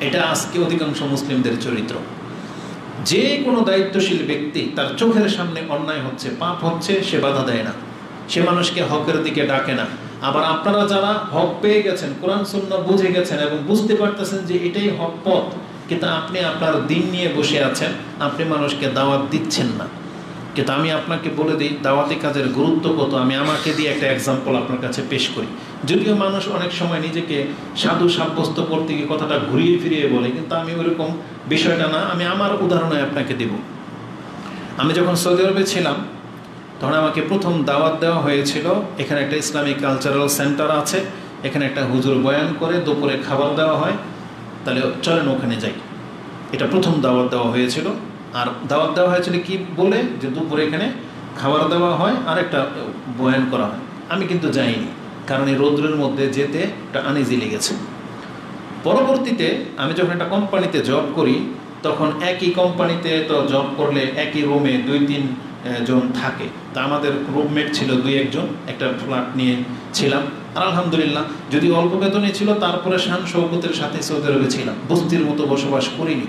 এটা আজকে অধিকাংশ মুসলিমদের চরিত্র। যে কোনো দায়িত্বশীল ব্যক্তি তার চোখের সামনে অন্যায় হচ্ছে, পাপ হচ্ছে, সে বাধা দেয় না, সে মানুষকে হকের দিকে ডাকে না। আবার আপনারা যারা হক পেয়ে গেছেন, কোরআন সুন্নাহ বুঝে গেছেন এবং বুঝতে পারতেছেন যে এটাই হক পথ, কিন্তু আপনি আপনার দিন নিয়ে বসে আছেন, আপনি মানুষকে দাওয়াত দিচ্ছেন না। কিন্তু আমি আপনাকে বলে দিই দাওয়াতি কাজের গুরুত্ব কত। আমি আমাকে দিয়ে একটা এক্সাম্পল আপনার কাছে পেশ করি। যদিও মানুষ অনেক সময় নিজেকে সাধু সাব্যস্ত করতে গিয়ে কথাটা ঘুরিয়ে ফিরিয়ে বলে, কিন্তু আমি ওইরকম বিষয়টা না। আমি আমার উদাহরণে আপনাকে দেব। আমি যখন সৌদি আরবে ছিলাম তখন আমাকে প্রথম দাওয়াত দেওয়া হয়েছিল, এখানে একটা ইসলামিক কালচারাল সেন্টার আছে, এখানে একটা হুজুর বয়ান করে, দুপুরে খাবার দেওয়া হয়, তাহলে চলেন ওখানে যাই। এটা প্রথম দাওয়াত দেওয়া হয়েছিল। আর দাওয়াত দেওয়া হয়েছিল কি বলে, যে দুপুরে এখানে খাবার দেওয়া হয় আর একটা বয়ান করা হয়। আমি কিন্তু যাইনি, কারণ এই রৌদ্রের মধ্যে যেতে একটা আনইজি লেগেছে। পরবর্তীতে আমি যখন একটা কোম্পানিতে জব করি, তখন একই কোম্পানিতে তো জব করলে একই রুমে 2-3 জন থাকে। তা আমাদের রুমমেট ছিল 2-1 জন, একটা ফ্ল্যাট নিয়ে ছিলাম। আর আলহামদুলিল্লাহ, যদি অল্প বেতনই ছিল, তারপরে শান শৌকতের সাথে সৌদি আরবে ছিলাম, বস্তির মতো বসবাস করিনি।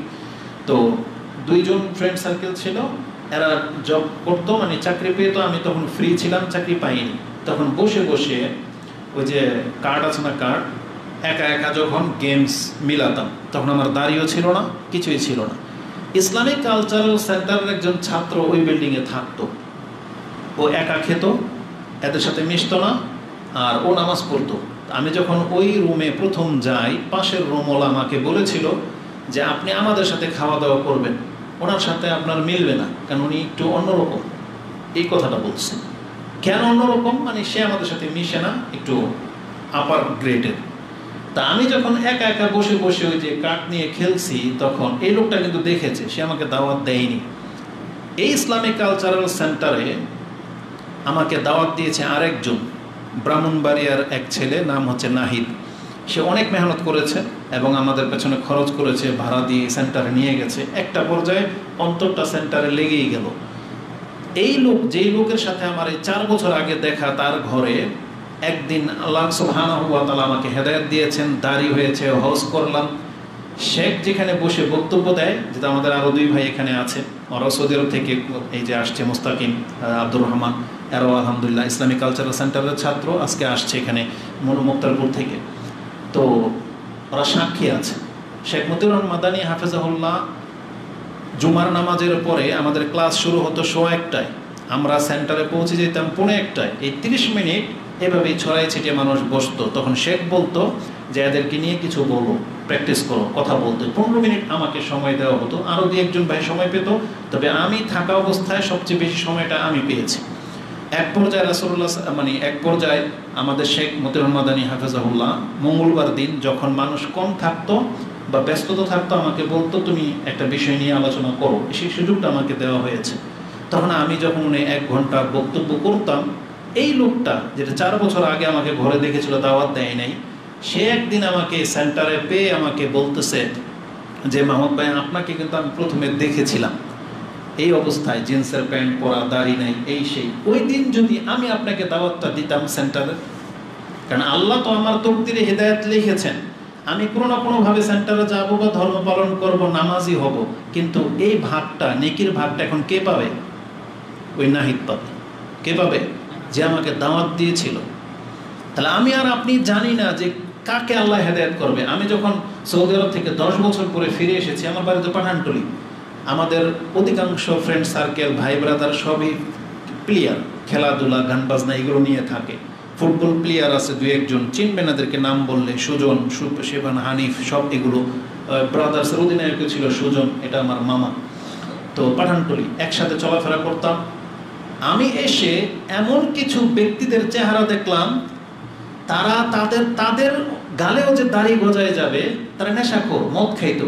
তো 2 জন ফ্রেন্ড সার্কেল ছিল, এরা জব করতো, মানে চাকরি পেতো। আমি তখন ফ্রি ছিলাম, চাকরি পাইনি। তখন বসে বসে ওই যে কার্ড আছে না, কার্ড একা একা যখন গেমস মিলাতাম, তখন আমার দাড়িও ছিল না, কিছুই ছিল না। ইসলামিক কালচারাল সেন্টারের একজন ছাত্র ওই বিল্ডিংয়ে থাকতো। ও একা খেত, এদের সাথে মিশতো না, আর ও নামাজ পড়তো। আমি যখন ওই রুমে প্রথম যাই, পাশের রুমওয়ালা আমাকে বলেছিল যে আপনি আমাদের সাথে খাওয়া দাওয়া করবেন, ওনার সাথে আপনার মিলবে না, কারণ উনি একটু অন্যরকম। এই কথাটা বলছে। কেন অন্যরকম? মানে সে আমাদের সাথে মিশে না, একটু আপার গ্রেডের। তা আমি যখন একা একা বসে বসে ওই যে কাঠ নিয়ে খেলছি, তখন এই লোকটা কিন্তু দেখেছে, সে আমাকে দাওয়াত দেয়নি। এই ইসলামিক কালচারাল সেন্টারে আমাকে দাওয়াত দিয়েছে আরেকজন, ব্রাহ্মণবাড়িয়ার এক ছেলে, নাম হচ্ছে নাহিদ। সে অনেক মেহনত করেছে এবং আমাদের পেছনে খরচ করেছে, ভাড়া দিয়ে সেন্টারে নিয়ে গেছে। একটা পর্যায়ে অন্তরটা সেন্টারে লেগেই গেল। এই লোক, যেই লোকের সাথে আমার এই 4 বছর আগে দেখা, তার ঘরে একদিন আল্লাহ সুবহানাহু ওয়া তাআলা আমাকে হেদায়েত দিয়েছেন, দাড়ি হয়েছে, হজ করলাম। শেখ যেখানে বসে বক্তব্য দেয়, যেটা আমাদের আরও 2 ভাই এখানে আছে, ওরা সৌদি আরব থেকে এই যে আসছে, মুস্তাকিম, আব্দুর রহমান, এরাও আলহামদুলিল্লাহ ইসলামিক কালচারাল সেন্টারের ছাত্র, আজকে আসছে এখানে মুক্তারপুর থেকে। তো ওরা সাক্ষী আছে। শেখ মতিউর রহমান মাদানী হাফেজাহুল্লাহ জুমার নামাজের পরে আমাদের ক্লাস শুরু হতো 1:15টায়, আমরা সেন্টারে পৌঁছে যেতাম 1:45টায়। এই 30 মিনিট এভাবেই ছড়াই ছিটিয়ে মানুষ বসতো। তখন শেখ বলতো যে এদেরকে নিয়ে কিছু বলো, প্র্যাকটিস করো, কথা বলতে। 15 মিনিট আমাকে সময় দেওয়া হতো, আরও 2-1 জন ভাই সময় পেত, তবে আমি থাকা অবস্থায় সবচেয়ে বেশি সময়টা আমি পেয়েছি। এক পর্যায়ে রাসূলুল্লাহ, মানে এক পর্যায়ে আমাদের শেখ মতিউর রহমান মাদানী হাফেজাহুল্লাহ মঙ্গলবার দিন যখন মানুষ কম থাকতো বা ব্যস্ততা থাকতো, আমাকে বলতো তুমি একটা বিষয় নিয়ে আলোচনা করো। সেই সুযোগটা আমাকে দেওয়া হয়েছে। তখন আমি যখন 1 ঘন্টা বক্তব্য করতাম, এই লোকটা যেটা 4 বছর আগে আমাকে ঘরে দেখেছিল, দাওয়াত দেয় নাই, সে একদিন আমাকে সেন্টারে পেয়ে আমাকে বলতেছে যে মাহমুদ ভাই, আপনাকে কিন্তু আমি প্রথমে দেখেছিলাম এই অবস্থায়, জিন্সের প্যান্ট পরা, দাড়ি নাই, এই সেই। ওই দিন যদি আমি আপনাকে দাওয়াতটা দিতাম সেন্টারে, কারণ আল্লাহ তো আমার তকদিরে হেদায়েত লিখেছেন, আমি কোনো না কোনোভাবে সেন্টারে যাবো বা ধর্ম পালন করব, নামাজি হব, কিন্তু এই ভাগটা, নেকির ভাগটা এখন কে পাবে? ওই নাহিদ পাবে। কে পাবে? যে আমাকে দাওয়াত দিয়েছিল। তাহলে আমি আর আপনি জানি না যে কাকে আল্লাহ হেদায়েত করবে। আমি যখন সৌদি আরব থেকে 10 বছর পরে ফিরে এসেছি, আমার বাড়ি তো পাঠানটুলি। আমাদের অধিকাংশ ফ্রেন্ড সার্কেল, ভাই ব্রাদার সবই প্লেয়ার, খেলাধুলা, গান বাজনা এগুলো নিয়ে থাকে। ফুটবল প্লেয়ার আছে 2-1 জন, চিনবেন এদেরকে নাম বললে, সুজন, শেবান, হানিফ, সব এগুলো ব্রাদার্সের অধিনায়ক ছিল সুজন, এটা আমার মামা। তো পাঠানটুলি একসাথে চলাফেরা করতাম। আমি এসে এমন কিছু ব্যক্তিদের চেহারা দেখলাম, তারা তাদের গালেও যে দাড়ি গজায় যাবে, তারা নেশাখোর, মদ খাইতো,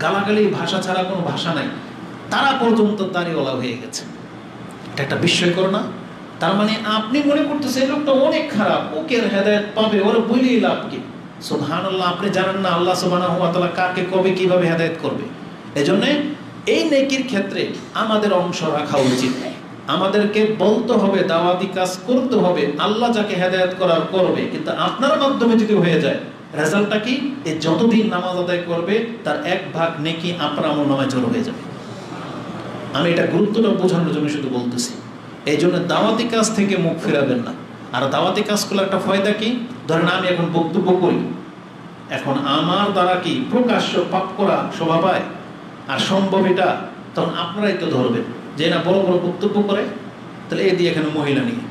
গালাগালি ভাষা ছাড়া কোনো ভাষা নাই, তারা পর্যন্ত দাড়িওয়ালা হয়ে গেছে। এটা একটা বিস্ময়কর না? তার মানে আপনি মনে করতেছেন এই লোকটা অনেক খারাপ, ওকে হেদায়েত পাবে, ওরা বলেই লাভ কি? সুবহানাল্লাহ, আপনি জানেন না আল্লাহ সুবহানাহু ওয়া তাআলা কাকে কবে কিভাবে হেদায়েত করবে। এজন্য এই নেকির ক্ষেত্রে আমাদের অংশ রাখা উচিত। আমাদেরকে বলতে হবে, দাওয়াতি কাজ করতে হবে, আল্লাহ যাকে হেদায়েত করার করবে, কিন্তু আপনার মাধ্যমে যদি হয়ে যায় রেজাল্টটা কি? এ যতদিন নামাজ আদায় করবে তার 1 ভাগ নেকি আপনার আমলনামায় জড়ো হয়ে যাবে। আমি এটা গুরুত্বটা বোঝানোর জন্য শুধু বলতেছি। এই জন্য দাওয়াতি কাজ থেকে মুখ ফেরাবেন না। আর দাওয়াতি কাজ করলে একটা ফায়দা কি? ধরেন আমি এখন বক্তব্য করি, এখন আমার দ্বারা কি প্রকাশ্য পাপ করা শোভা পায়? আর সম্ভব এটা, তখন আপনারাই তো ধরবেন যে না বড় বড় বক্তব্য করে, তাহলে এ দিয়ে এখানে মহিলা নিয়ে,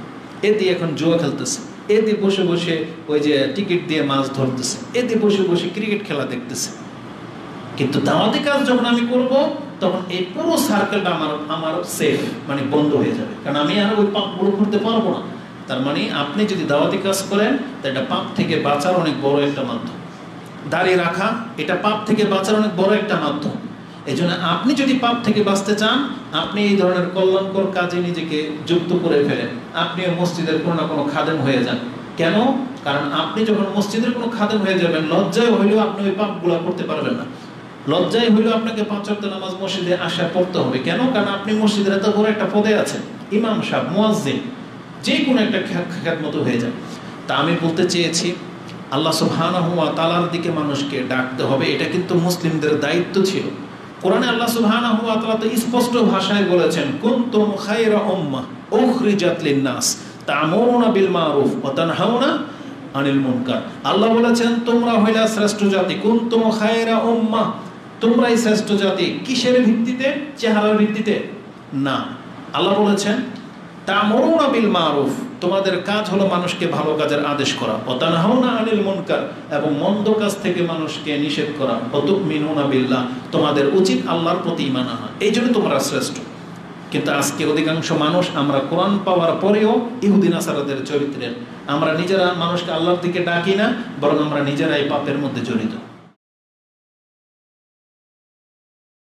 এ দিয়ে এখন জুয়া খেলতেছে, এ দিয়ে বসে বসে ওই যে টিকিট দিয়ে মাছ ধরতেছে, এ দিয়ে বসে বসে ক্রিকেট খেলা দেখতেছে। কিন্তু দাওয়াতি কাজ যখন আমি করব, তখন এই পুরো সার্কেলটা আমার সেফ, মানে বন্ধ হয়ে যাবে, কারণ আমি আর ওই পাপগুলো করতে পারবো না। তার মানে আপনি যদি দাওয়াতি কাজ করেন, তা এটা পাপ থেকে বাঁচার অনেক বড় একটা মাধ্যম। দাঁড়িয়ে রাখা, এটা পাপ থেকে বাঁচার অনেক বড় একটা মাধ্যম। এই জন্য আপনি যদি পাপ থেকে বাঁচতে চান, আপনি এই ধরনের কল্যাণকর কাজে নিজেকে যুক্ত করে ফেলেন। আপনি মসজিদের কোনো না কোনো খাদেম হয়ে যান। কেন? কারণ আপনি যখন মসজিদের কোনো খাদেম হয়ে যাবেন, লজ্জায় হইলেও আপনি ওই পাপগুলো করতে পারবেন না। লজ্জায় হইলেও আপনাকে 5 ওয়াক্ত নামাজ মসজিদে আসা পড়তে হবে। কেন? কারণ আপনি মসজিদের এত বড় একটা পদে আছেন, ইমাম সাহেব, মুয়াজ্জিন, যে কোনো একটা খ্যাতমতো হয়ে যায়। তা আমি বলতে চেয়েছি, আল্লাহ সুবহানাহু ওয়া তাআলার দিকে মানুষকে ডাকতে হবে, এটা কিন্তু মুসলিমদের দায়িত্ব ছিল। কোরআনে আল্লাহ সুবহানাহু ওয়া তাআলা তো স্পষ্ট ভাষায় বলেছেন, কুনতুম খায়রা উম্মাহ উখরিজাত লিন-নাস তা'মুরুনা বিল মারুফ ওয়া তানহাউনা আনিল মুনকার। আল্লাহ বলেছেন তোমরা হইলা শ্রেষ্ঠ জাতি। কুনতুম খায়রা উম্মাহ, তোমরাই শ্রেষ্ঠ জাতি। কিসের ভিত্তিতে? চেহারার ভিত্তিতে না। আল্লাহ বলেছেন তা'মুরুনা বিল মারুফ, তোমাদের কাজ হলো মানুষকে ভালো কাজের আদেশ করা, ওয়া তানহাউনা আনিল মুনকার, এবং মন্দ কাজ থেকে মানুষকে নিষেধ করা, ওয়া তু'মিনুনা বিল্লাহ, তোমাদের উচিত আল্লাহর প্রতি ঈমান আনা। এই জন্য তোমরা শ্রেষ্ঠ। কিন্তু আজকে অধিকাংশ মানুষ, আমরা কোরআন পাওয়ার পরেও ইহুদি নাসারাদের চরিত্রের, আমরা নিজেরা মানুষকে আল্লাহর দিকে ডাকি না, বরং আমরা নিজেরাই পাপের মধ্যে জড়িত।